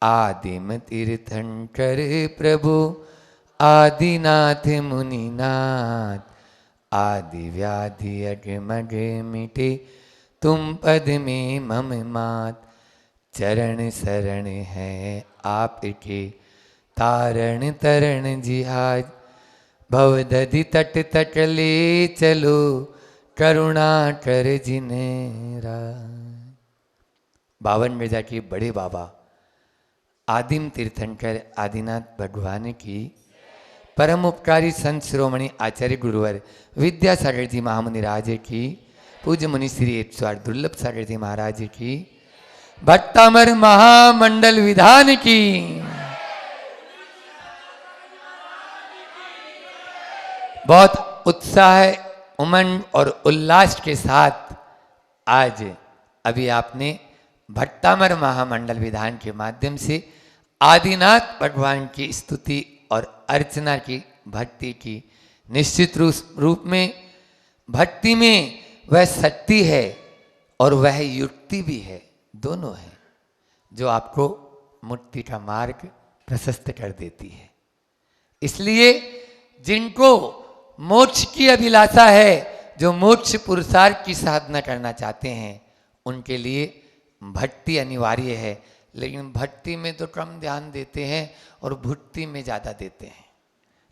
आदिम तीर्थंकर प्रभु आदिनाथ मुनिनाथ, आदि व्याधि अगमग मिटे तुम पद में मम मात। चरण शरण है आपके तारण तरण जिहाज, भवदधि तट तट ले चलो करुणा कर जिनेरा। 52 गजा के बड़े बाबा आदिम तीर्थंकर आदिनाथ भगवान की, परम उपकारी संत शिरोमणि आचार्य गुरुवर विद्यासागर जी महामुनि राज की, पूज्य मुनि श्री 108 दुर्लभ सागर जी महाराज की, भट्टामर महामंडल विधान की। बहुत उत्साह, उमंग और उल्लास के साथ आज अभी आपने भट्टामर महामंडल विधान के माध्यम से आदिनाथ भगवान की स्तुति और अर्चना की, भक्ति की। निश्चित रूप में भक्ति में वह शक्ति है और वह युक्ति भी है, दोनों है, जो आपको मुक्ति का मार्ग प्रशस्त कर देती है। इसलिए जिनको मोक्ष की अभिलाषा है, जो मोक्ष पुरुषार्थ की साधना करना चाहते हैं, उनके लिए भक्ति अनिवार्य है। लेकिन भक्ति में तो कम ध्यान देते हैं और भक्ति में ज़्यादा देते हैं,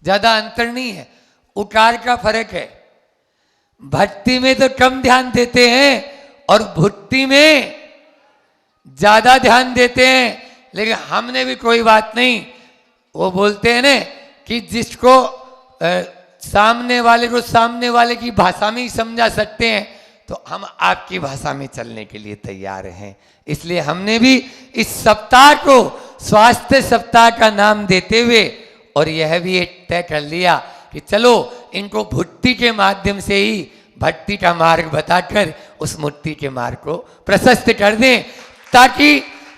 ज़्यादा अंतर नहीं है, उकार का फर्क है। भक्ति में तो कम ध्यान देते हैं और भक्ति में ज़्यादा ध्यान देते हैं। लेकिन हमने भी कोई बात नहीं, वो बोलते हैं ना कि जिसको सामने वाले की भाषा में ही समझा सकते हैं, तो हम आपकी भाषा में चलने के लिए तैयार हैं। इसलिए हमने भी इस सप्ताह को स्वास्थ्य सप्ताह का नाम देते हुए और यह भी एक तय कर लिया कि चलो इनको भक्ति के माध्यम से ही भक्ति का मार्ग बताकर उस मुक्ति के मार्ग को प्रशस्त कर दें, ताकि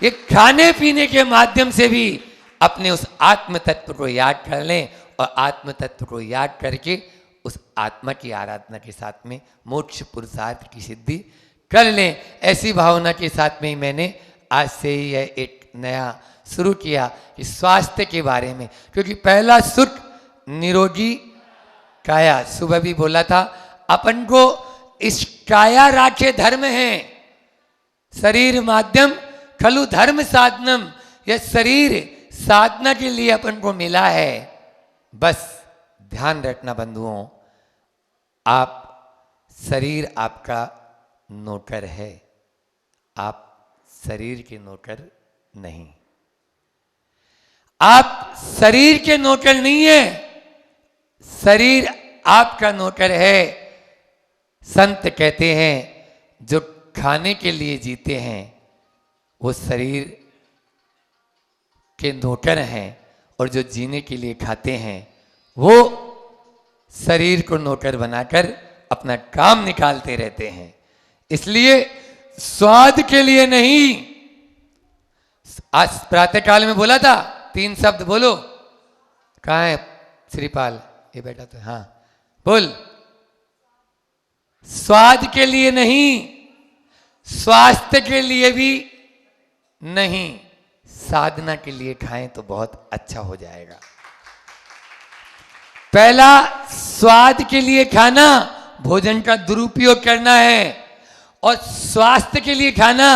ये खाने पीने के माध्यम से भी अपने उस आत्म तत्व को याद कर लें और आत्म तत्व को याद करके उस आत्मा की आराधना के साथ में मोक्ष पुरुषार्थ की सिद्धि कर लें। ऐसी भावना के साथ में ही मैंने आज से ही यह एक नया शुरू किया कि स्वास्थ्य के बारे में, क्योंकि पहला सुख निरोगी काया, सुबह भी बोला था, अपन को इस काया राखे धर्म है, शरीर माध्यम खलु धर्म साधनम, यह शरीर साधना के लिए अपन को मिला है। बस ध्यान रखना बंधुओं, आप शरीर आपका नौकर है, आप शरीर के नौकर नहीं, आप शरीर के नौकर नहीं है, शरीर आपका नौकर है। संत कहते हैं जो खाने के लिए जीते हैं वो शरीर के नौकर हैं, और जो जीने के लिए खाते हैं वो शरीर को नौकर बनाकर अपना काम निकालते रहते हैं। इसलिए स्वाद के लिए नहीं, आज प्रातः काल में बोला था 3 शब्द बोलो, कहाँ है श्रीपाल, ये बैठा तो, हाँ बोल, स्वाद के लिए नहीं, स्वास्थ्य के लिए भी नहीं, साधना के लिए खाएं तो बहुत अच्छा हो जाएगा। पहला स्वाद के लिए खाना, भोजन का दुरुपयोग करना है, और स्वास्थ्य के लिए खाना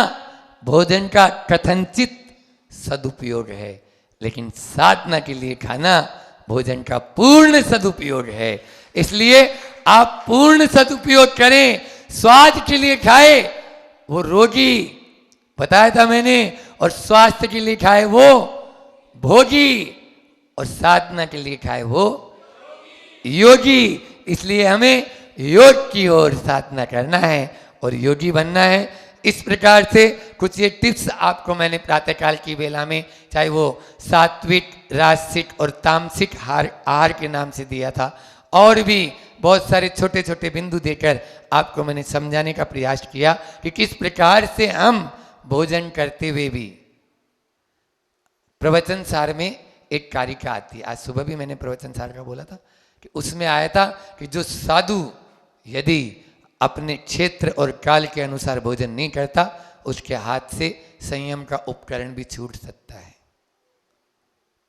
भोजन का कथनचित सदुपयोग है, लेकिन साधना के लिए खाना भोजन का पूर्ण सदुपयोग है। इसलिए आप पूर्ण सदुपयोग करें, स्वाद के लिए खाए वो रोगी, बताया था मैंने, और स्वास्थ्य के लिए खाए वो भोगी, और साधना के लिए खाए वो योगी। इसलिए हमें योग की ओर साधना करना है और योगी बनना है। इस प्रकार से कुछ ये टिप्स आपको मैंने प्रातःकाल की बेला में, चाहे वो सात्विक, राजसिक और तामसिक आहार के नाम से दिया था, और भी बहुत सारे छोटे छोटे बिंदु देकर आपको मैंने समझाने का प्रयास किया कि किस प्रकार से हम भोजन करते हुए भी। प्रवचन सार में एक कारिका आती है, आज सुबह भी मैंने प्रवचन सार का बोला था कि उसमें आया था कि जो साधु यदि अपने क्षेत्र और काल के अनुसार भोजन नहीं करता, उसके हाथ से संयम का उपकरण भी छूट सकता है।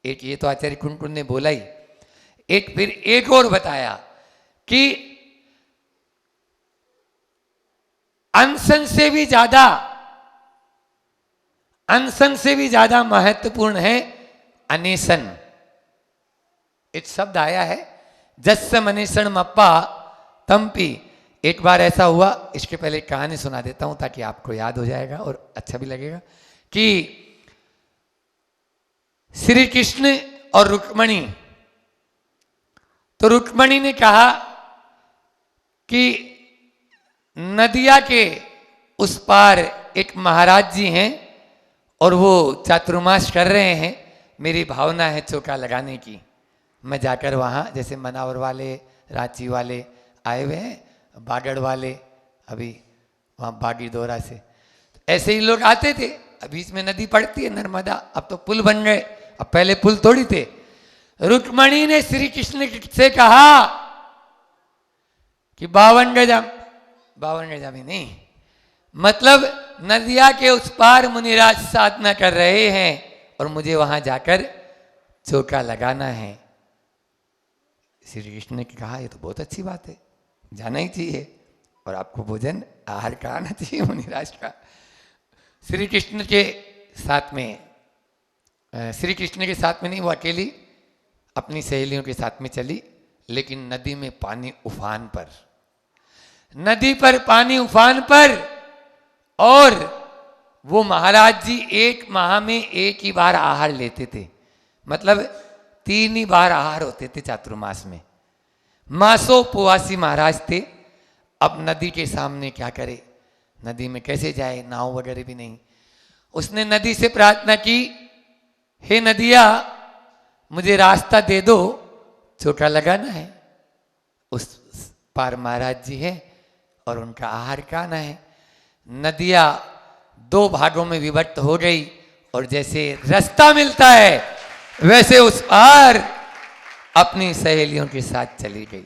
एक ये तो आचार्य कुंकुन ने बोला ही, एक फिर एक और बताया कि अनशन से भी ज्यादा महत्वपूर्ण है अनेशन। एक शब्द आया है, जस्स मनेशन मप्पा तम्पी। एक बार ऐसा हुआ, इसके पहले एक कहानी सुना देता हूं ताकि आपको याद हो जाएगा और अच्छा भी लगेगा, कि श्री कृष्ण और रुक्मणी, तो रुक्मणी ने कहा कि नदिया के उस पार एक महाराज जी हैं और वो चातुर्मास कर रहे हैं, मेरी भावना है चौका लगाने की, मैं जाकर वहाँ, जैसे मनावर वाले, रांची वाले आए हुए हैं, बागड़ वाले अभी वहाँ बागी दौरा से, तो ऐसे ही लोग आते थे। अब बीच में नदी पड़ती है नर्मदा, अब तो पुल बन गए, अब पहले पुल थोड़ी थे। रुक्मणी ने श्री कृष्ण से कहा कि 52 गजा भी नहीं, मतलब नदिया के उस पार मुनिराज साधना कर रहे हैं और मुझे वहां जाकर चौका लगाना है। श्री कृष्ण ने कहा ये तो बहुत अच्छी बात है, जाना ही चाहिए, और आपको भोजन आहार कराना चाहिए मुनिराज का। श्री कृष्ण के साथ में, श्री कृष्ण के साथ में नहीं, वो अकेली अपनी सहेलियों के साथ में चली, लेकिन नदी में पानी उफान पर, नदी पर पानी उफान पर, और वो महाराज जी एक माह में एक ही बार आहार लेते थे, मतलब 3 ही बार आहार होते थे चातुर्मास में। मासोपवासी महाराज थे। अब नदी के सामने क्या करे, नदी में कैसे जाए, नाव वगैरह भी नहीं। उसने नदी से प्रार्थना की, हे नदिया मुझे रास्ता दे दो, चौका लगाना है। उस पार महाराज जी है और उनका आहार खाना है। नदिया 2 भागों में विभक्त हो गई, और जैसे रास्ता मिलता है वैसे उस पार अपनी सहेलियों के साथ चली गई।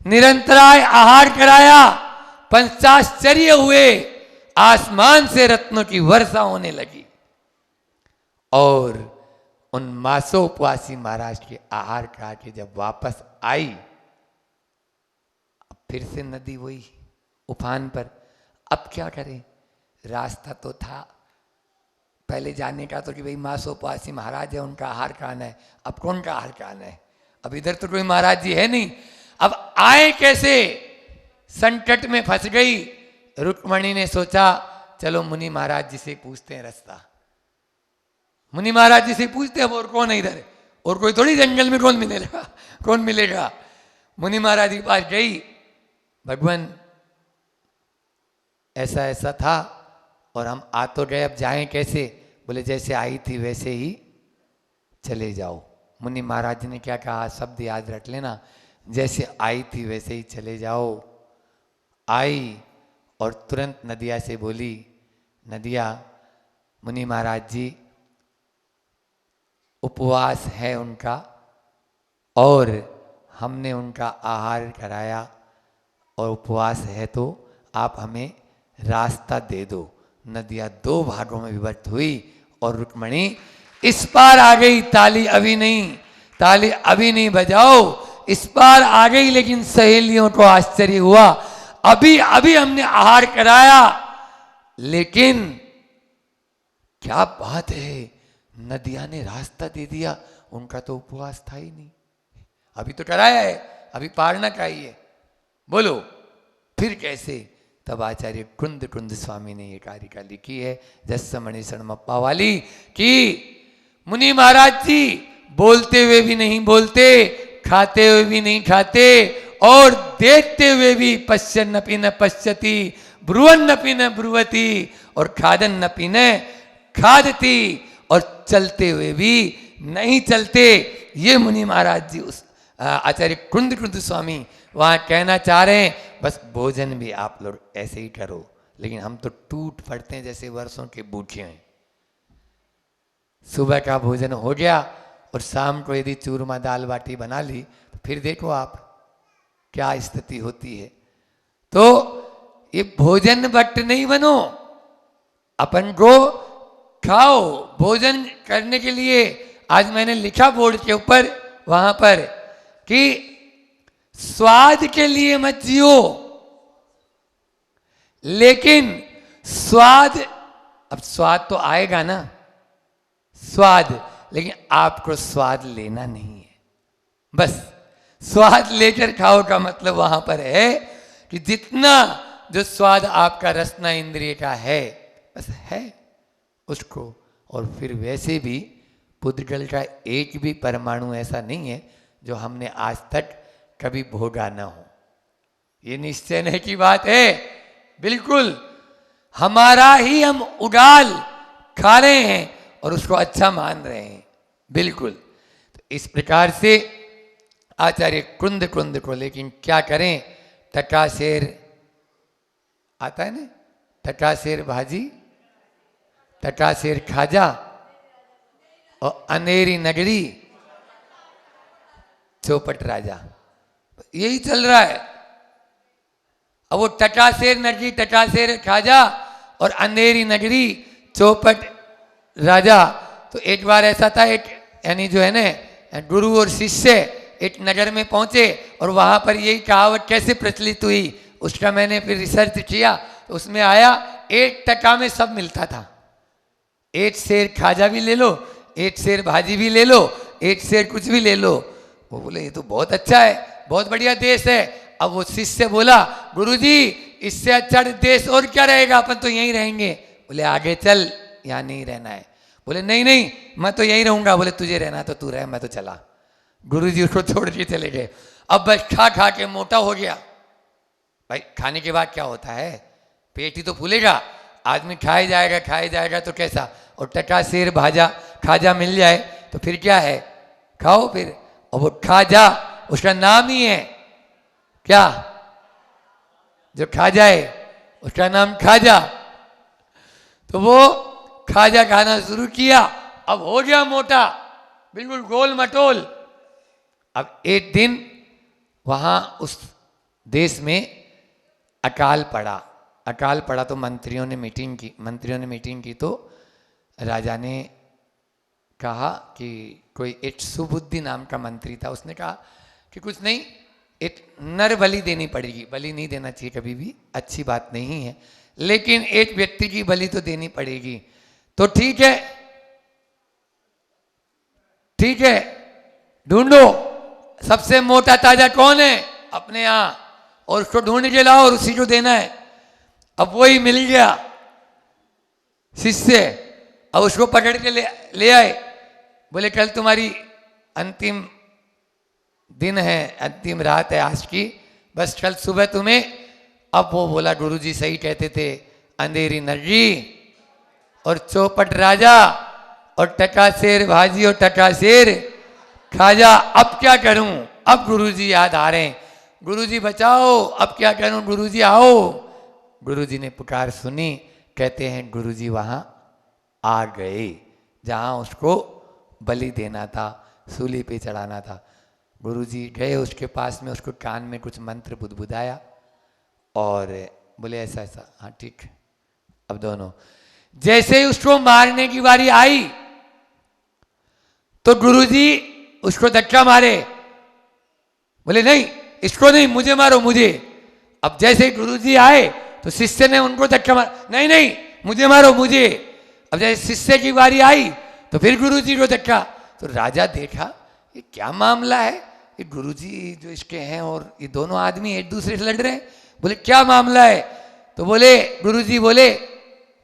निरंतराय आहार कराया, पंचाश्चर्य हुए, आसमान से रत्नों की वर्षा होने लगी। और उन मासोपवासी महाराज के आहार खा के जब वापस आई, अब फिर से नदी वही उफान पर। अब क्या करें, रास्ता तो था पहले जाने का, तो कि भाई मासोपवासी महाराज है, उनका आहार खाना है। अब कौन का आहार खाना है, अब इधर तो कोई महाराज जी है नहीं, अब आए कैसे, संकट में फंस गई। रुक्मणी ने सोचा चलो मुनि महाराज जी से पूछते हैं रास्ता। मुनि महाराज जी से पूछते हैं, अब और कौन है इधर, और कोई थोड़ी जंगल में कौन मिलेगा। मुनि महाराज के पास गई, भगवान ऐसा ऐसा था और हम आ तो गए, अब जाएं कैसे। बोले जैसे आई थी वैसे ही चले जाओ। मुनि महाराज ने क्या कहा, शब्द याद रख लेना, जैसे आई थी वैसे ही चले जाओ। आई और तुरंत नदिया से बोली, नदिया मुनि महाराज जी उपवास है उनका, और हमने उनका आहार कराया, और उपवास है तो आप हमें रास्ता दे दो। नदिया 2 भागों में विभक्त हुई और रुक्मणी इस पार आ गई। ताली अभी नहीं बजाओ, इस पार आ गई। लेकिन सहेलियों को आश्चर्य हुआ, अभी हमने आहार कराया, लेकिन क्या बात है, नदिया ने रास्ता दे दिया, उनका तो उपवास था ही नहीं। अभी तो कराया है, अभी पार ना कराइए, बोलो फिर कैसे। तब आचार्य कुंद स्वामी ने ये कारिका लिखी है जस्स मणिषण मप्पा वाली, कि मुनि महाराज जी बोलते हुए भी नहीं बोलते, खाते हुए भी नहीं खाते, और देखते हुए भी पश्यन्नपि न पश्यति, ब्रुवन्नपि न ब्रुवति, और खादन्नपि न खादति, और चलते हुए भी नहीं चलते। ये मुनि महाराज जी उस आचार्य कुंद स्वामी वहाँ कहना चाह रहे हैं। बस भोजन भी आप लोग ऐसे ही करो, लेकिन हम तो टूट पड़ते हैं जैसे वर्षों के बूढ़े हैं। सुबह का भोजन हो गया और शाम को यदि चूरमा दाल बाटी बना ली तो फिर देखो आप क्या स्थिति होती है। तो ये भोजन भट्ट नहीं बनो, अपन को खाओ। भोजन करने के लिए आज मैंने लिखा बोर्ड के ऊपर वहां पर कि स्वाद के लिए मत जियो, लेकिन स्वाद, अब स्वाद तो आएगा ना, स्वाद, लेकिन आपको स्वाद लेना नहीं है। बस स्वाद लेकर खाओ का मतलब वहां पर है कि जितना जो स्वाद आपका रसना इंद्रिय का है, बस है उसको। और फिर वैसे भी पुद्गल का एक भी परमाणु ऐसा नहीं है जो हमने आज तक कभी भोगा ना हो। ये निश्चय की बात है, बिल्कुल हमारा ही हम उगाल खा रहे हैं और उसको अच्छा मान रहे हैं, बिल्कुल। तो इस प्रकार से आचार्य कुंद कुंद को, लेकिन क्या करें, टटाशेर आता है ना, टटाशेर भाजी, टटाशेर खाजा और अंधेरी नगरी चौपट राजा, यही चल रहा है। अब वो टटाशेर नगरी, टटाशेर खाजा और अंधेरी नगरी चौपट राजा। तो एक बार ऐसा था, एक यानी जो है ना गुरु और शिष्य एक नगर में पहुंचे और वहां पर यही कहावत कैसे प्रचलित हुई, उसका मैंने फिर रिसर्च किया। तो उसमें आया 1 टका में सब मिलता था। 1 शेर खाजा भी ले लो, 1 शेर भाजी भी ले लो, 1 शेर कुछ भी ले लो। वो बोले ये तो बहुत अच्छा है, बहुत बढ़िया देश है। अब वो शिष्य बोला गुरुजी इससे अच्छा देश और क्या रहेगा, अपन तो यहीं रहेंगे। बोले आगे चल, यहाँ नहीं रहना है। बोले नहीं नहीं मैं तो यहीं रहूंगा। बोले तुझे रहना तो तू रह, मैं तो चला। गुरुजी उसको छोड़ के चले गए। अब बस खा खा के मोटा हो गया। भाई खाने के बाद क्या होता है, पेट ही तो फूलेगा, आदमी खाए जाएगा तो कैसा। और टटाशेर भाजा खाजा मिल जाए तो फिर क्या है, खाओ फिर। और वो खाजा उसका नाम ही है क्या, जो खा जाए उसका नाम खाजा। तो वो खाजा खाना शुरू किया, अब हो गया मोटा, बिल्कुल गोल मटोल। अब एक दिन वहां उस देश में अकाल पड़ा तो मंत्रियों ने मीटिंग की तो राजा ने कहा कि कोई एक सुबुद्धि नाम का मंत्री था, उसने कहा कि कुछ नहीं, एक नर बलि देनी पड़ेगी। बलि नहीं देना चाहिए कभी भी, अच्छी बात नहीं है, लेकिन एक व्यक्ति की बलि तो देनी पड़ेगी। तो ठीक है ढूंढो सबसे मोटा ताजा कौन है अपने यहां, और उसको ढूंढ के लाओ और उसी को देना है। अब वही मिल गया शिष्य, अब उसको पकड़ के ले आए। बोले कल तुम्हारी अंतिम दिन है, अंतिम रात है आज की, बस कल सुबह तुम्हें। अब वो बोला गुरुजी सही कहते थे, अंधेरी नगरी और चौपट राजा और टकाशेर भाजी और टकाशेर खाजा, अब क्या करूं। अब गुरुजी याद आ रहे हैं, गुरुजी बचाओ, अब क्या करूं, गुरुजी आओ। गुरुजी ने पुकार सुनी, कहते हैं गुरुजी वहां आ गए जहां उसको बलि देना था, सूली पे चढ़ाना था। गुरुजी गए उसके पास में, उसको कान में कुछ मंत्र बुदबुदाया और बोले ऐसा ऐसा, हाँ ठीक। अब दोनों जैसे ही उसको मारने की बारी आई तो गुरुजी उसको धक्का मारे। बोले नहीं इसको नहीं, मुझे मारो मुझे। अब जैसे ही गुरुजी आए तो शिष्य ने उनको धक्का मारा, नहीं नहीं मुझे मारो मुझे। अब जैसे शिष्य की बारी आई तो फिर गुरुजी को धक्का। तो राजा देखा ये क्या मामला है, ये गुरुजी जो इसके हैं और ये दोनों आदमी एक दूसरे से लड़ रहे हैं। बोले क्या मामला है, तो बोले गुरुजी बोले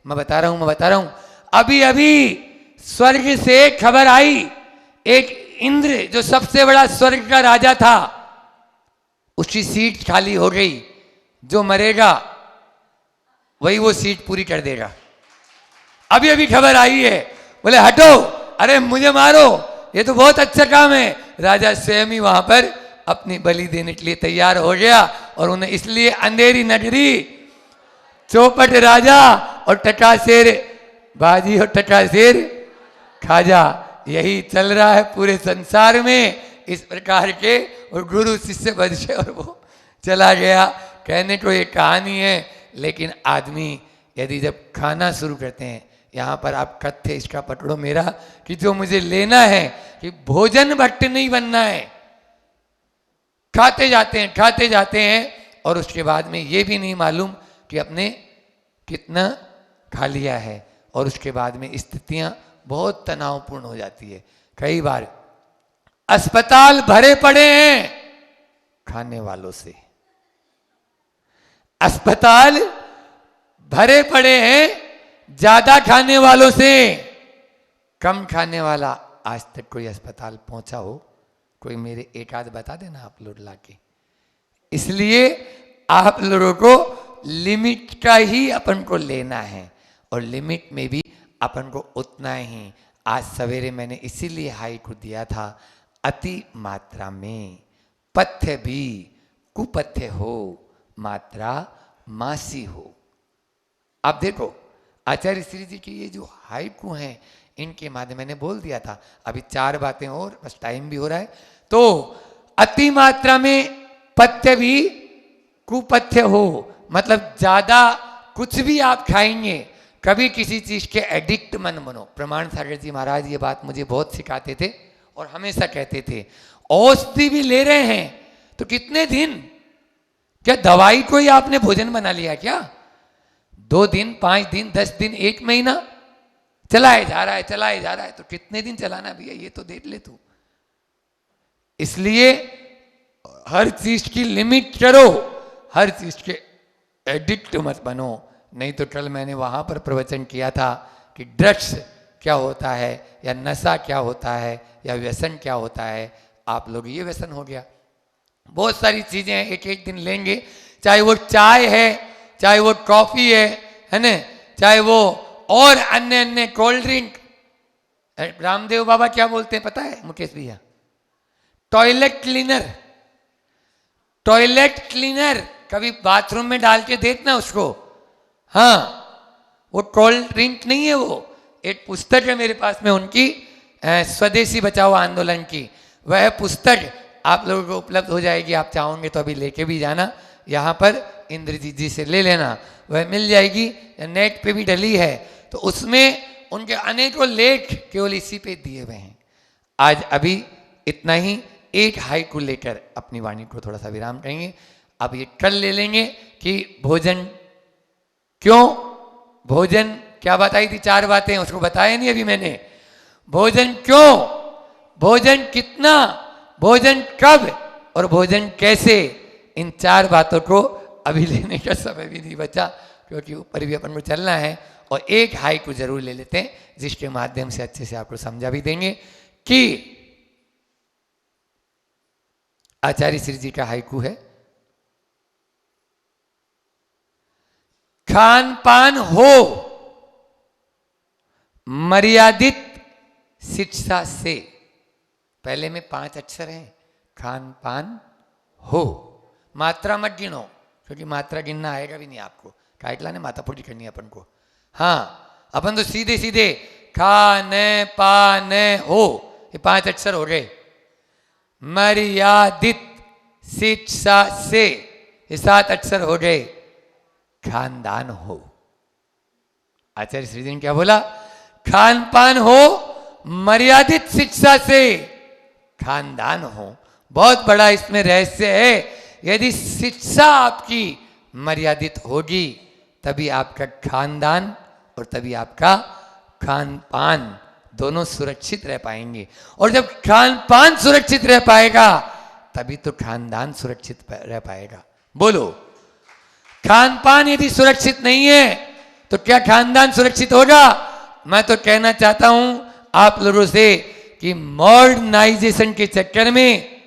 मैं बता रहा हूं, अभी अभी स्वर्ग से खबर आई, एक इंद्र जो सबसे बड़ा स्वर्ग का राजा था उसकी सीट खाली हो गई, जो मरेगा वही वो सीट पूरी कर देगा। अभी अभी खबर आई है। बोले हटो, अरे मुझे मारो, ये तो बहुत अच्छा काम है। राजा स्वयं ही वहां पर अपनी बलि देने के लिए तैयार हो गया और उन्हें इसलिए अंधेरी नगरी चौपट राजा और टकाशेर बाजी और टकाशेर खाजा, यही चल रहा है पूरे संसार में इस प्रकार के। और गुरु शिष्य बदशे और वो चला गया। कहने को ये कहानी है, लेकिन आदमी यदि जब खाना शुरू करते हैं यहाँ पर आप कथ्य इसका पकड़ो मेरा कि जो मुझे लेना है कि भोजन भट्ट नहीं बनना है। खाते जाते हैं और उसके बाद में ये भी नहीं मालूम कि अपने कितना खा लिया है, और उसके बाद में स्थितियां बहुत तनावपूर्ण हो जाती है। कई बार अस्पताल भरे पड़े हैं खाने वालों से, अस्पताल भरे पड़े हैं ज्यादा खाने वालों से। कम खाने वाला आज तक कोई अस्पताल पहुंचा हो? कोई मेरे एक आध बता देना आप लोग लाके। इसलिए आप लोगों को लिमिट का ही अपन को लेना है, और लिमिट में भी अपन को उतना ही। आज सवेरे मैंने इसीलिए हाई को दिया था, अति मात्रा में पथ्य भी कुपथ्य हो, मात्रा मासी हो। आप देखो आचार्य श्री जी की ये जो हाइकू हैं, इनके माध्यम मैंने बोल दिया था, अभी 4 बातें और, बस टाइम भी हो रहा है। तो अति मात्रा में पथ्य भी कुपथ्य हो, मतलब ज्यादा कुछ भी आप खाएंगे, कभी किसी चीज के एडिक्ट मन बनो। प्रमाण सागर जी महाराज ये बात मुझे बहुत सिखाते थे और हमेशा कहते थे, औषधि भी ले रहे हैं तो कितने दिन, क्या दवाई को ही आपने भोजन बना लिया क्या? 2 दिन, 5 दिन, 10 दिन, 1 महीना चलाए जा रहा है, तो कितने दिन चलाना भैया, ये तो देख ले तू। इसलिए हर चीज की लिमिट करो, हर चीज के एडिक्ट मत बनो। नहीं तो कल मैंने वहां पर प्रवचन किया था कि ड्रग्स क्या होता है, या नशा क्या होता है, या व्यसन क्या होता है। आप लोग ये व्यसन हो गया, बहुत सारी चीजें हैं, एक एक दिन लेंगे, चाहे वो चाय है, चाहे वो कॉफी है ना, चाहे वो और अन्य अन्य कोल्ड ड्रिंक। रामदेव बाबा क्या बोलते हैं पता है मुकेश भैया? टॉयलेट क्लीनर, टॉयलेट क्लीनर कभी बाथरूम में डाल के देखना उसको। हाँ, वो कोल्ड ड्रिंक नहीं है, वो एक पुस्तक है मेरे पास में उनकी, स्वदेशी बचाओ आंदोलन की। वह पुस्तक आप लोगों को उपलब्ध हो जाएगी, आप चाहोगे तो अभी लेके भी जाना, यहाँ पर इंद्रजीत जी से ले लेना, वह मिल जाएगी, नेट पे भी डली है। तो उसमें उनके अनेकों लेख केवल इसी पे दिए हुए हैं। आज अभी इतना ही, एक हाइकू लेकर अपनी वाणी को थोड़ा सा विराम करेंगे। अब ये कल ले लेंगे कि भोजन क्यों, भोजन क्या बताई थी, 4 बातें, उसको बताया नहीं अभी मैंने। भोजन क्यों, भोजन कितना, भोजन कब और भोजन कैसे, इन 4 बातों को अभी लेने का समय भी नहीं बचा, क्योंकि ऊपर भी अपन को चलना है। और एक हाई को जरूर ले लेते हैं, जिसके माध्यम से अच्छे से आपको समझा भी देंगे कि आचार्य श्री जी का हाइकू है, खान पान हो मर्यादित शिक्षा से। पहले में 5 अक्षर हैं, खान पान हो, मात्रा मत गिनो, क्योंकि मात्रा गिनना आएगा भी नहीं आपको, काटला ने माथा फोड़ी करनी है अपन को। हाँ, अपन तो सीधे सीधे खाने पाने हो, ये 5 अक्षर हो गए। मर्यादित शिक्षा से, ये 7 अक्षर हो गए। खानदान हो, आचार्य श्री जी ने क्या बोला? खान पान हो मर्यादित शिक्षा से, खानदान हो। बहुत बड़ा इसमें रहस्य है। यदि शिक्षा आपकी मर्यादित होगी, तभी आपका खानदान और तभी आपका खान पान दोनों सुरक्षित रह पाएंगे। और जब खान पान सुरक्षित रह पाएगा, तभी तो खानदान सुरक्षित रह पाएगा। बोलो, खान पान यदि सुरक्षित नहीं है तो क्या खानदान सुरक्षित होगा? मैं तो कहना चाहता हूं आप लोगों से कि मॉडर्नाइजेशन के चक्कर में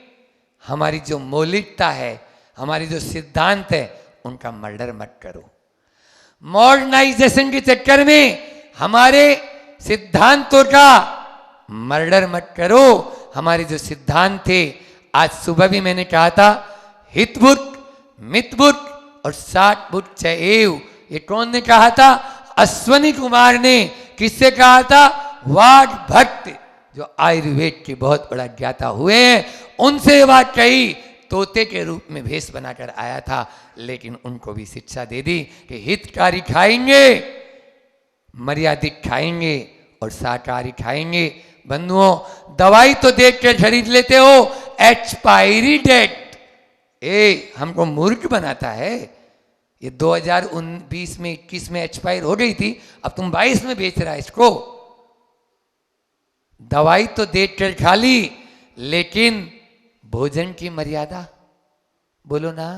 हमारी जो मौलिकता है, हमारी जो सिद्धांत है, उनका मर्डर मत करो। मॉडर्नाइजेशन के चक्कर में हमारे सिद्धांतों का मर्डर मत करो। हमारे जो सिद्धांत थे, आज सुबह भी मैंने कहा था, हितबुक, मितबुक और साठबुक चैव। ये कौन ने कहा था? अश्वनी कुमार ने। किससे कहा था? वाग भट्ट, जो आयुर्वेद के बहुत बड़ा ज्ञाता हुए हैं, उनसे ये बात कही। तोते के रूप में भेष बनाकर आया था, लेकिन उनको भी शिक्षा दे दी कि हितकारी खाएंगे मर्यादित खाएंगे और शाकाहारी खाएंगे। बंधुओं, दवाई तो देख के खरीद लेते हो, एक्सपायरी डेट हमको मूर्ख बनाता है। ये 2020 में 21 में एक्सपायर हो गई थी, अब तुम 22 में बेच रहा है इसको। दवाई तो देख कर खा ली, लेकिन भोजन की मर्यादा बोलो ना।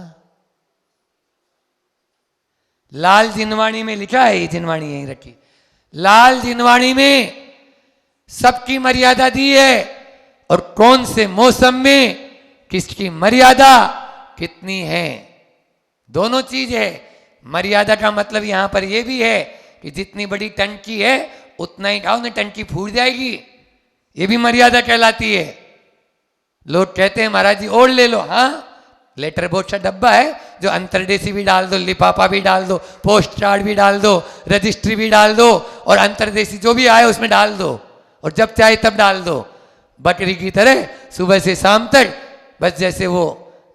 लाल जिनवाणी में लिखा है, ये जिनवाणी यहीं रखी, लाल जिनवाणी में सबकी मर्यादा दी है, और कौन से मौसम में किसकी मर्यादा कितनी है, दोनों चीज है। मर्यादा का मतलब यहां पर यह भी है कि जितनी बड़ी टंकी है उतना ही खाओ, नहीं टंकी फूट जाएगी, ये भी मर्यादा कहलाती है। लोग कहते हैं महाराज जी और ले लो, हाँ लेटर बॉक्स का डब्बा है, जो अंतरदेशी भी डाल दो, लिफाफा भी डाल दो, पोस्ट कार्ड भी डाल दो, रजिस्ट्री भी डाल दो, और अंतरदेशी जो भी आए उसमें डाल दो, और जब चाहे तब डाल दो। बकरी की तरह सुबह से शाम तक बस जैसे वो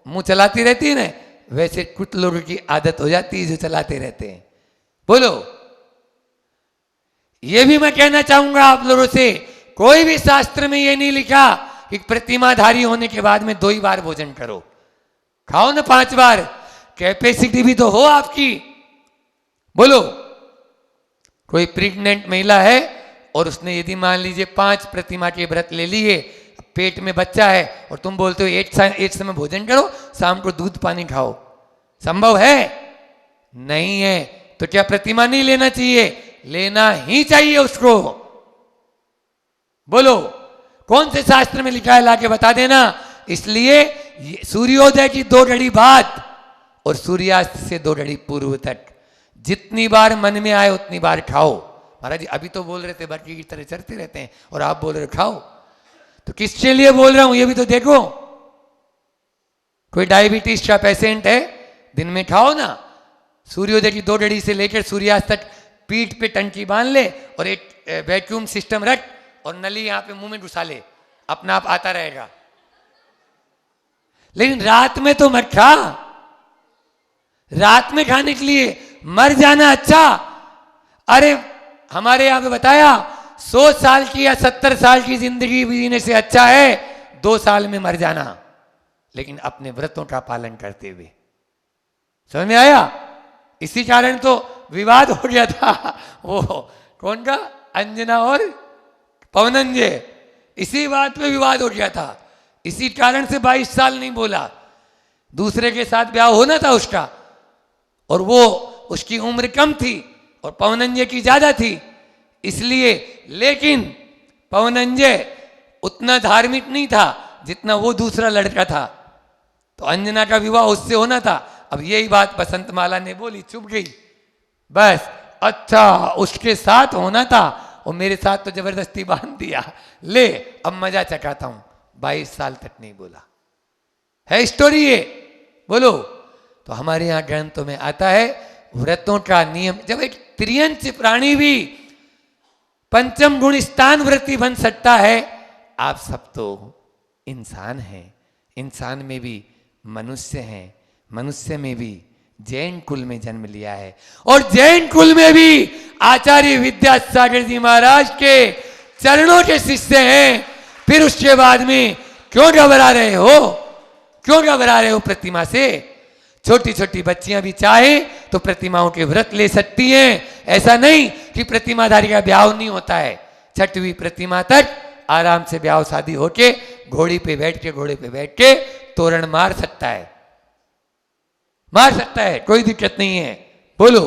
मुंह चलाती रहती है ना, वैसे कुछ लोगों की आदत हो जाती है जो चलाते रहते हैं। बोलो, ये भी मैं कहना चाहूंगा आप लोगों से, कोई भी शास्त्र में ये नहीं लिखा कि प्रतिमाधारी होने के बाद में 2 ही बार भोजन करो, खाओ ना 5 बार, कैपेसिटी भी तो हो आपकी। बोलो, कोई प्रेग्नेंट महिला है और उसने यदि मान लीजिए 5 प्रतिमा के व्रत ले लिए, पेट में बच्चा है, और तुम बोलते हो एक समय भोजन करो, शाम को दूध पानी खाओ, संभव है? नहीं है। तो क्या प्रतिमा नहीं लेना चाहिए? लेना ही चाहिए उसको। बोलो, कौन से शास्त्र में लिखा है, लाके बता देना। इसलिए सूर्योदय की 2 घड़ी बाद और सूर्यास्त से 2 घड़ी पूर्व तक जितनी बार मन में आए उतनी बार खाओ। महाराज जी अभी तो बोल रहे थे बकरी की तरह चरते रहते हैं, और आप बोल रहे खाओ, तो किसके लिए बोल रहा हूं ये भी तो देखो। कोई डायबिटीज का पेशेंट है, दिन में खाओ ना, सूर्योदय की 2 घड़ी से लेकर सूर्यास्त तक पीठ पे टंकी बांध ले, और एक वैक्यूम सिस्टम रख, और नली यहां पे मुंह में घुसा ले, अपना आप आता रहेगा। लेकिन रात में तो मत खा, रात में खाने के लिए मर जाना अच्छा। अरे हमारे यहां पे बताया 100 साल की या 70 साल की जिंदगी जीने से अच्छा है 2 साल में मर जाना, लेकिन अपने व्रतों का पालन करते हुए। समझ में आया? इसी कारण तो विवाद हो गया था, वो कौन का, अंजना और पवनंजय, इसी बात पे विवाद हो गया था। इसी कारण से 22 साल नहीं बोला, दूसरे के साथ ब्याह होना था उसका, और वो उसकी उम्र कम थी और पवनंजय की ज्यादा थी, इसलिए। लेकिन पवनंजय उतना धार्मिक नहीं था जितना वो दूसरा लड़का था, तो अंजना का विवाह उससे होना था। अब यही बात बसंतमाला ने बोली, चुप गई, बस अच्छा उसके साथ होना था और मेरे साथ तो जबरदस्ती बांध दिया, ले अब मजा चखाता हूं। 22 साल तक नहीं बोला, है स्टोरी ये। बोलो, तो हमारे यहां ग्रंथों में आता है व्रतों का नियम। जब एक त्रियंच प्राणी भी पंचम गुण स्थान व्रती बन सकता है, आप सब तो इंसान हैं, इंसान में भी मनुष्य हैं, मनुष्य में भी जैन कुल में जन्म लिया है, और जैन कुल में भी आचार्य विद्यासागर जी महाराज के चरणों के शिष्य हैं। फिर उसके बाद में क्यों घबरा रहे हो, क्यों घबरा रहे हो प्रतिमा से? छोटी छोटी बच्चियां भी चाहे तो प्रतिमाओं के व्रत ले सकती हैं। ऐसा नहीं कि प्रतिमाधारी का ब्याह नहीं होता है, 6वीं प्रतिमा तक आराम से ब्याह शादी होके घोड़ी पे बैठ के तोरण मार सकता है, मार सकता है, कोई दिक्कत नहीं है। बोलो,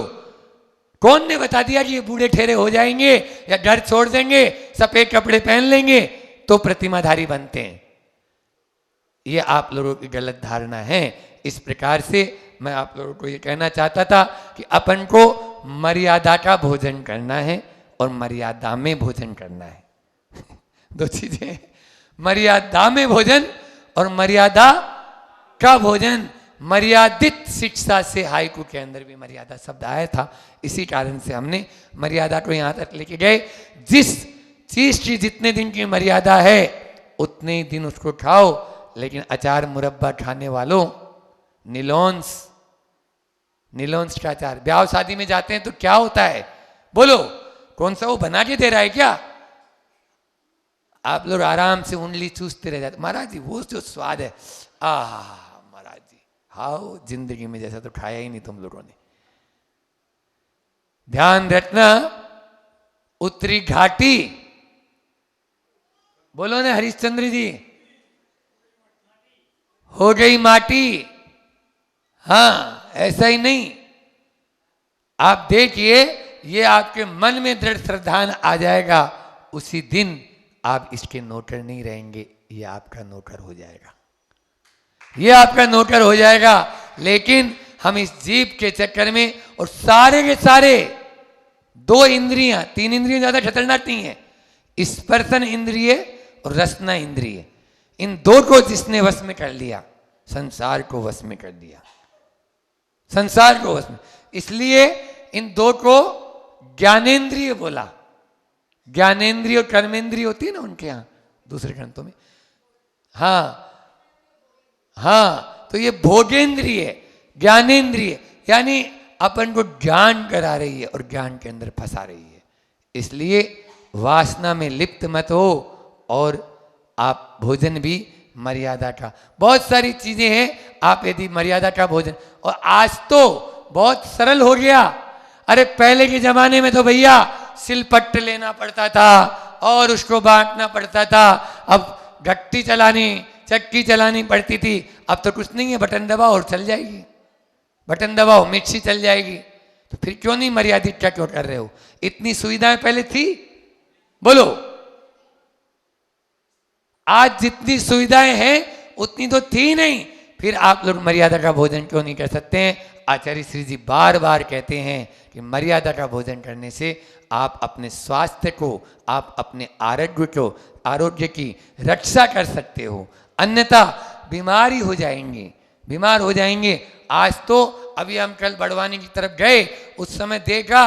कौन ने बता दिया कि ये बूढ़े ठेरे हो जाएंगे या घर छोड़ देंगे, सफेद कपड़े पहन लेंगे तो प्रतिमाधारी बनते हैं? ये आप लोगों की गलत धारणा है। इस प्रकार से मैं आप लोगों को ये कहना चाहता था कि अपन को मर्यादा का भोजन करना है और मर्यादा में भोजन करना है। 2 चीजें, मर्यादा में भोजन और मर्यादा का भोजन। मर्यादित शिक्षा से हाइकू के अंदर भी मर्यादा शब्द आया था, इसी कारण से हमने मर्यादा को यहां तक लेके गए। जिस चीज की जितने दिन की मर्यादा है उतने ही दिन उसको खाओ, लेकिन अचार मुरब्बा खाने वालों, निलोन्स का अचार, ब्याह शादी में जाते हैं तो क्या होता है? बोलो, कौन सा वो बना के दे रहा है क्या? आप लोग आराम से उंगली चूसते रह जाते। महाराज जी वो जो स्वाद है, महाराज जी हाउ, जिंदगी में जैसा तो खाया ही नहीं तुम लोगों ने। ध्यान रखना, उत्तरी घाटी, बोलो ना हरिश्चंद्र जी, हो गई माटी। हाँ, ऐसा ही नहीं, आप देखिए ये आपके मन में दृढ़ श्रद्धा आ जाएगा, उसी दिन आप इसके नौकर नहीं रहेंगे, ये आपका नौकर हो जाएगा, ये आपका नौकर हो जाएगा। लेकिन हम इस जीव के चक्कर में, और सारे के सारे 2 इंद्रियां, 3 इंद्रियां ज्यादा खतरनाक नहीं है, स्पर्शन इंद्रिय और रसना इंद्रिय, इन 2 को जिसने वश में कर लिया, संसार को वश में कर दिया, संसार को वश में। इसलिए इन 2 को ज्ञानेंद्रिय बोला। ज्ञानेंद्रिय और कर्मेंद्रिय होती है ना उनके यहां दूसरे ग्रंथों में। हाँ हाँ, तो ये भोगेंद्रिय, ज्ञानेंद्रिय, यानी अपन को ज्ञान करा रही है और ज्ञान के अंदर फंसा रही है। इसलिए वासना में लिप्त मत हो, और आप भोजन भी मर्यादा का, बहुत सारी चीजें हैं, आप यदि मर्यादा का भोजन। और आज तो बहुत सरल हो गया, अरे पहले के जमाने में तो भैया सिलपट्ट लेना पड़ता था और उसको बांटना पड़ता था, अब घट्टी चलानी, चक्की चलानी पड़ती थी। अब तो कुछ नहीं है, बटन दबाओ और चल जाएगी, बटन दबाओ मिक्सी चल जाएगी। तो फिर क्यों नहीं मर्यादित क्या क्यों कर रहे हो? इतनी सुविधाएं पहले थी, बोलो। आज जितनी सुविधाएं हैं उतनी तो थी नहीं, फिर आप लोग मर्यादा का भोजन क्यों नहीं कर सकते हैं? आचार्य श्री जी बार बार कहते हैं कि मर्यादा का भोजन करने से आप अपने स्वास्थ्य को, आप अपने आरोग्य की रक्षा कर सकते हो, अन्यथा बीमारी हो जाएंगे, बीमार हो जाएंगे। आज तो अभी हम कल बड़वानी की तरफ गए, उस समय देखा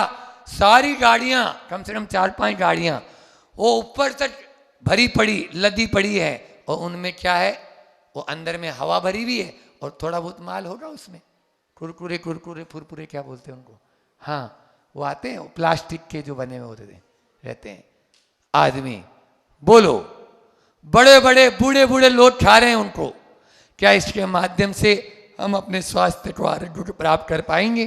सारी गाड़ियां, कम से कम 4-5 गाड़ियां वो ऊपर तक भरी पड़ी, लदी पड़ी है, और उनमें क्या है, वो अंदर में हवा भरी हुई है और थोड़ा बहुत माल होगा उसमें, कुरकुरे कुरकुरे फुरफुरे क्या बोलते हैं उनको, हाँ वो आते हैं, प्लास्टिक के जो बने हुए होते थे रहते हैं। आदमी बोलो, बड़े बड़े बूढ़े बूढ़े लोग खा रहे हैं उनको। क्या इसके माध्यम से हम अपने स्वास्थ्य को, आरोग्य को प्राप्त कर पाएंगे?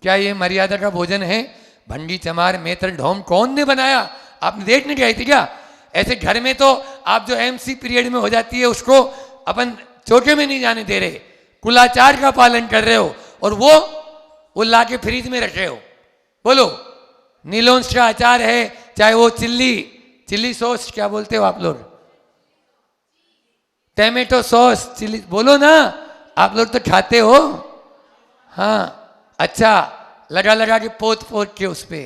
क्या ये मर्यादा का भोजन है? भंडी चमार मेथर ढोम कौन ने बनाया? आपने देखने गए थे क्या? ऐसे घर में तो आप जो एमसी पीरियड में हो जाती है उसको अपन चौके में नहीं जाने दे रहे, कुलाचार का पालन कर रहे हो, और वो ला के फ्रिज में रखे हो। बोलो, नीलोंस का अचार है, चाहे वो चिल्ली सॉस क्या बोलते हो आप लोग, टमेटो सॉस, चिल्ली, बोलो ना, आप लोग तो खाते हो। हाँ अच्छा, लगा लगा के पोत के उस पे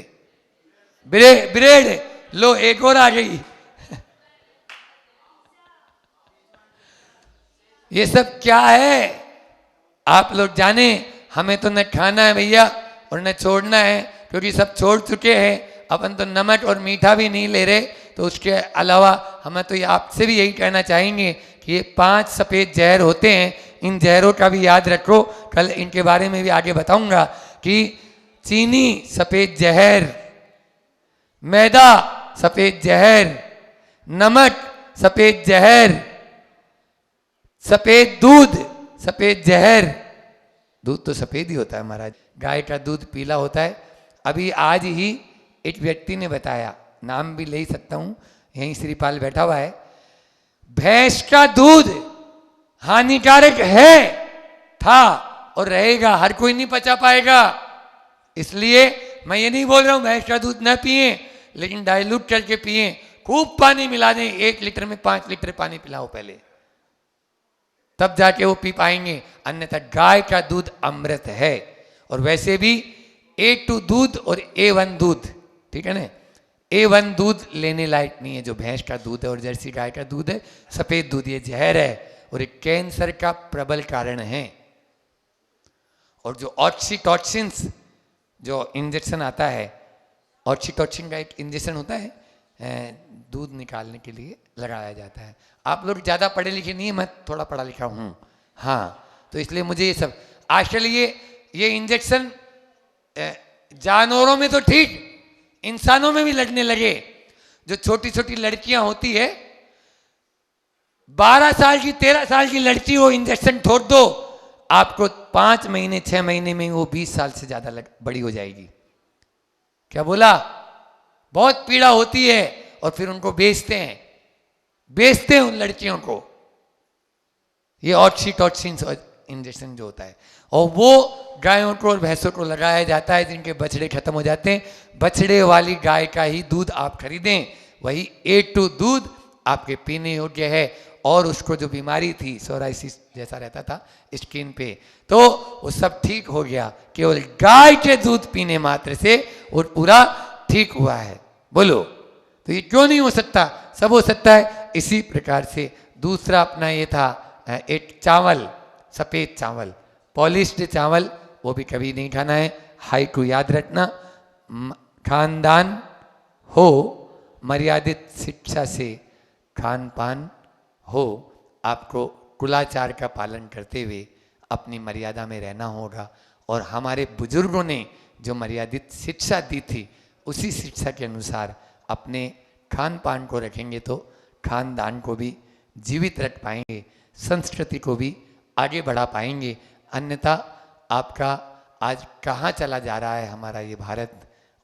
ब्रेड लो, एक और आ गई। ये सब क्या है आप लोग जाने, हमें तो न खाना है भैया और न छोड़ना है, क्योंकि सब छोड़ चुके हैं। अपन तो नमक और मीठा भी नहीं ले रहे, तो उसके अलावा हमें तो ये आपसे भी यही कहना चाहेंगे कि ये 5 सफ़ेद जहर होते हैं, इन जहरों का भी याद रखो। कल इनके बारे में भी आगे बताऊंगा कि चीनी सफ़ेद जहर, मैदा सफ़ेद जहर, नमक सफ़ेद जहर, सफ़ेद दूध सफ़ेद जहर। दूध तो सफ़ेद ही होता है महाराज, गाय का दूध पीला होता है। अभी आज ही एक व्यक्ति ने बताया, नाम भी ले ही सकता हूं, यहीं श्रीपाल बैठा हुआ है, भैंस का दूध हानिकारक है, था और रहेगा, हर कोई नहीं पचा पाएगा। इसलिए मैं ये नहीं बोल रहा हूं भैंस का दूध न पिए, लेकिन डाइल्यूट करके पिए, खूब पानी मिला दें, 1 लीटर में 5 लीटर पानी पिलाओ पहले, तब जाके वो पी पाएंगे, अन्यथा गाय का दूध अमृत है। और वैसे भी A2 दूध और A1 दूध, ठीक है ना, A1 दूध लेने लायक नहीं है, जो भैंस का दूध है और जर्सी गाय का दूध है, सफेद दूध, ये जहर है और एक कैंसर का प्रबल कारण है। और जो ऑक्सीटोसिन्स जो इंजेक्शन आता है, ऑक्सीटोसिन का एक इंजेक्शन होता है दूध निकालने के लिए लगाया जाता है। आप लोग ज़्यादा पढ़े लिखे नहीं है, मैं थोड़ा पढ़ा लिखा हूँ, हाँ, तो इसलिए मुझे ये सब आजकल ये इंजेक्शन जानवरों में तो ठीक, इंसानों में भी लड़ने लगे। जो छोटी छोटी लड़कियां होती है, 12 साल की 13 साल की लड़की हो, इंजेक्शन ठोक दो, आपको 5 महीने 6 महीने में वो 20 साल से ज्यादा बड़ी हो जाएगी। क्या बोला? बहुत पीड़ा होती है। और फिर उनको बेचते हैं उन लड़कियों को, ये ऑक्सीटोसिन इंजेक्शन जो होता है, और वो गायों को और भैंसों को लगाया जाता है जिनके बछड़े खत्म हो जाते हैं। बछड़े वाली गाय का ही दूध आप खरीदें, वही A2 दूध आपके पीने योग्य है। और उसको जो बीमारी थी सोराइसिस जैसा रहता था स्किन पे, तो वो सब ठीक हो गया। केवल गाय के दूध पीने मात्र से वो पूरा ठीक हुआ है। बोलो, तो ये क्यों नहीं हो सकता? सब हो सकता है। इसी प्रकार से दूसरा अपना ये था एक चावल, सफेद चावल, पॉलिश्ड चावल, वो भी कभी नहीं खाना है। हाई को याद रखना, खानदान हो, मर्यादित शिक्षा से खान पान हो, आपको कुलाचार का पालन करते हुए अपनी मर्यादा में रहना होगा। और हमारे बुजुर्गों ने जो मर्यादित शिक्षा दी थी, उसी शिक्षा के अनुसार अपने खान पान को रखेंगे तो खानदान को भी जीवित रख पाएंगे, संस्कृति को भी आगे बढ़ा पाएंगे। अन्यथा आपका आज कहाँ चला जा रहा है हमारा ये भारत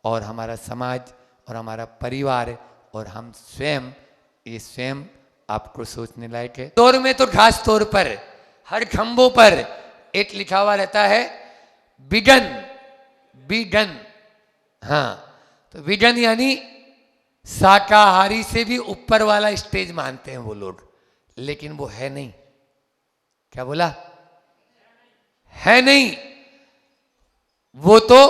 और हमारा समाज और हमारा परिवार और हम स्वयं, ये स्वयं आपको सोचने लायक है। तौर में तो खास तौर पर हर खंभों पर एक लिखा हुआ रहता है विगन, विगन। हाँ, तो विगन यानी शाकाहारी से भी ऊपर वाला स्टेज मानते हैं वो लोग, लेकिन वो है नहीं। क्या बोला? है नहीं। वो तो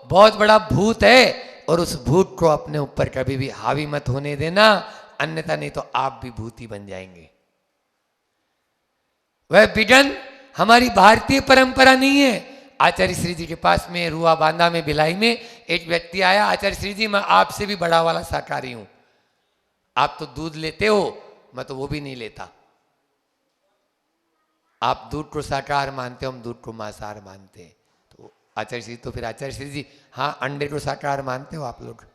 बहुत बड़ा भूत है, और उस भूत को अपने ऊपर कभी भी हावी मत होने देना, अन्यथा नहीं तो आप भी भूत ही बन जाएंगे। वह विगन हमारी भारतीय परंपरा नहीं है। आचार्य श्री जी के पास में रुआ बांधा में भिलाई में एक व्यक्ति आया, आचार्य श्री जी मैं आपसे भी बड़ा वाला शाकाहारी हूं, आप तो दूध लेते हो, मैं तो वो भी नहीं लेता। आप दूध को शाकाहार मानते हो, हम दूध को मांसाहार मानते हैं। तो आचार्य श्री, तो फिर आचार्य श्री जी, हाँ अंडे को शाकाहार मानते हो आप लोग,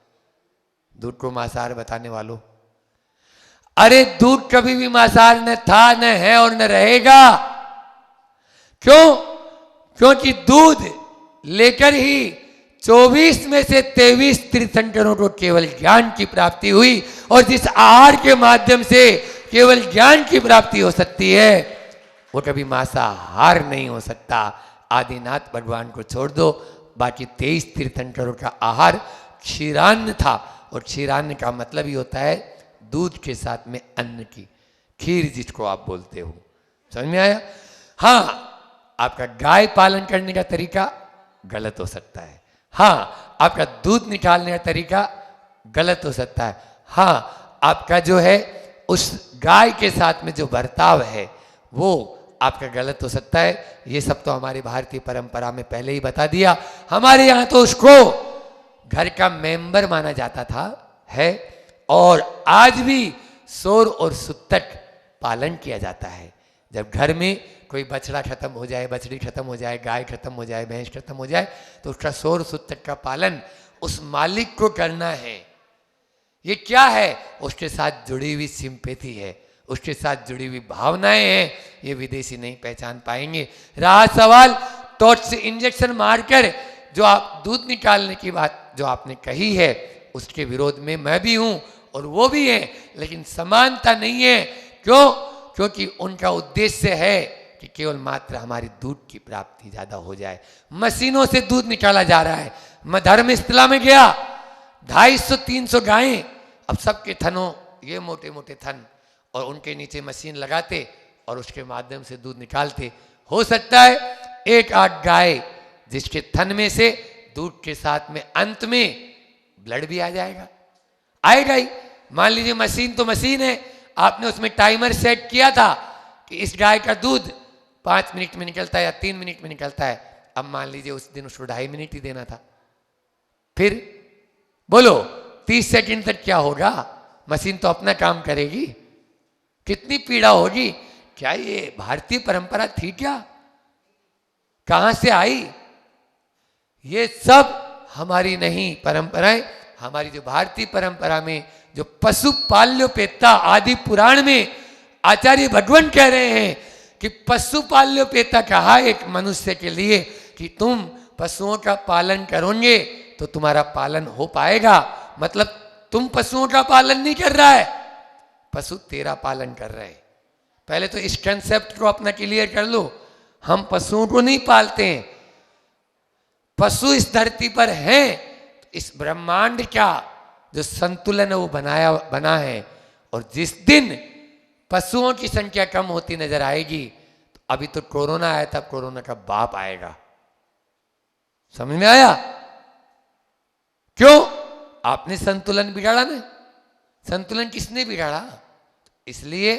दूध को मांसाहार बताने वालों। अरे दूध कभी भी मांसाहार न था, न है और न रहेगा। क्यों? क्योंकि दूध लेकर ही 24 में से 23 तीर्थंकरों को केवल ज्ञान की प्राप्ति हुई, और जिस आहार के माध्यम से केवल ज्ञान की प्राप्ति हो सकती है, वो कभी मांसाहार नहीं हो सकता। आदिनाथ भगवान को छोड़ दो, बाकी 23 तीर्थंकरों का आहार क्षीरान्न था, और क्षीरान्न का मतलब ही होता है दूध के साथ में अन्न की खीर, जिसको आप बोलते हो। समझ में आया? हाँ, आपका गाय पालन करने का तरीका गलत हो सकता है। हाँ, आपका दूध निकालने का तरीका गलत हो सकता है। हाँ, आपका जो है उस गाय के साथ में जो बर्ताव है वो आपका गलत हो सकता है। ये सब तो हमारी भारतीय परंपरा में पहले ही बता दिया। हमारे यहाँ तो उसको घर का मेंबर माना जाता था, है, और आज भी सोर और सुत्तक पालन किया जाता है। जब घर में कोई बछड़ा खत्म हो जाए, बछड़ी खत्म हो जाए, गाय खत्म हो जाए, भैंस खत्म हो जाए, तो उसका सोर सुत्तक का पालन उस मालिक को करना है। ये क्या है? उसके साथ जुड़ी हुई सिंपैथी है, उसके साथ जुड़ी हुई भावनाएं हैं। ये विदेशी नहीं पहचान पाएंगे। रहा सवाल टॉर्च से इंजेक्शन मारकर जो आप दूध निकालने की बात जो आपने कही है, उसके विरोध में मैं भी हूं और वो भी है, लेकिन समानता नहीं है। क्यों? क्योंकि उनका उद्देश्य है कि केवल मात्र हमारी दूध की प्राप्ति ज्यादा हो जाए। मशीनों से दूध निकाला जा रहा है। मैं धर्मस्थला में गया, 250-300 गायें, अब सबके थनों ये मोटे मोटे थन, और उनके नीचे मशीन लगाते और उसके माध्यम से दूध निकालते। हो सकता है एक आध गाय जिसके थन में से दूध के साथ में अंत में ब्लड भी आ जाएगा, आएगा ही। मान लीजिए मशीन तो मशीन है, आपने उसमें टाइमर सेट किया था कि इस गाय का दूध 5 मिनट में निकलता है या 3 मिनट में निकलता है। अब मान लीजिए उस दिन उसको 2.5 मिनट ही देना था, फिर बोलो 30 सेकंड तक क्या होगा? मशीन तो अपना काम करेगी, कितनी पीड़ा होगी। क्या ये भारतीय परंपरा थी क्या? कहां से आई? ये सब हमारी नहीं परंपराएं, हमारी जो भारतीय परंपरा में जो पशु पाल्योपेता आदि पुराण में आचार्य भगवान कह रहे हैं कि पशु पाल्योपेता कहा एक मनुष्य के लिए कि तुम पशुओं का पालन करोगे तो तुम्हारा पालन हो पाएगा। मतलब तुम पशुओं का पालन नहीं कर रहा है, पशु तेरा पालन कर रहे हैं। पहले तो इस कंसेप्ट को अपना क्लियर कर लो। हम पशुओं को नहीं पालते हैं, पशु इस धरती पर हैं। इस ब्रह्मांड का जो संतुलन है वो बना है। और जिस दिन पशुओं की संख्या कम होती नजर आएगी, तो अभी तो कोरोना आया था, कोरोना का बाप आएगा। समझ में आया? क्यों? आपने संतुलन बिगाड़ा ना। संतुलन किसने बिगाड़ा? इसलिए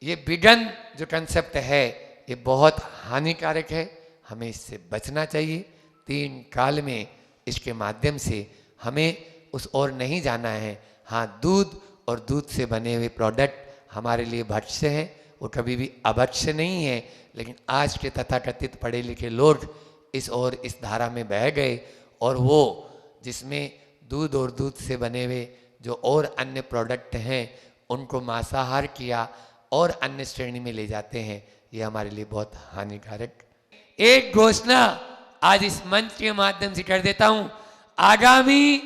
ये विघन जो कंसेप्ट है ये बहुत हानिकारक है, हमें इससे बचना चाहिए। 3 काल में इसके माध्यम से हमें उस ओर नहीं जाना है। हाँ, दूध और दूध से बने हुए प्रोडक्ट हमारे लिए भक्ष्य हैं, वो कभी भी अभक्ष्य नहीं है। लेकिन आज के तथाकथित पढ़े लिखे लोग इस ओर इस धारा में बह गए और वो जिसमें दूध और दूध से बने हुए जो और अन्य प्रोडक्ट हैं उनको मांसाहार किया और अन्य श्रेणी में ले जाते हैं। ये हमारे लिए बहुत हानिकारक। एक घोषणा आज इस मंच के माध्यम से कर देता हूं। आगामी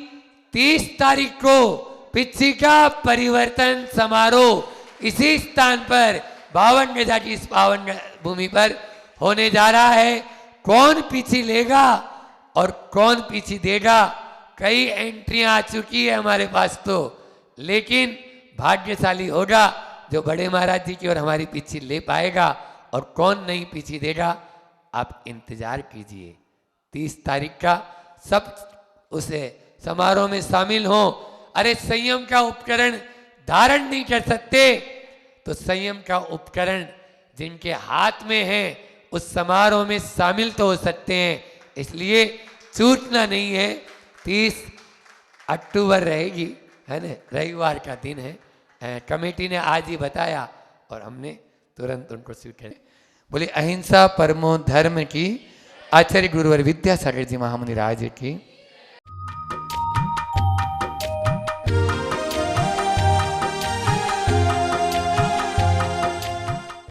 30 तारीख को पिछिका परिवर्तन समारोह इसी स्थान पर 52 गजा की इस पावन भूमि पर होने जा रहा है। कौन पीछी लेगा और कौन पीछी देगा, कई एंट्रियां आ चुकी है हमारे पास तो, लेकिन भाग्यशाली होगा जो बड़े महाराज जी की और हमारी पीछी ले पाएगा और कौन नहीं पीछी देगा। आप इंतजार कीजिए 30 तारीख का, सब उसे समारोह में शामिल हो। अरे संयम का उपकरण धारण नहीं कर सकते तो संयम का उपकरण जिनके हाथ में है उस समारोह में शामिल तो हो सकते हैं। इसलिए छूटना नहीं है। 30 अक्टूबर रहेगी, है ना, रविवार का दिन है। कमेटी ने आज ही बताया और हमने तुरंत उनको स्वीकार। बोले अहिंसा परमो धर्म की, आचार्य गुरुवर विद्यासागर जी महामुनि राज की।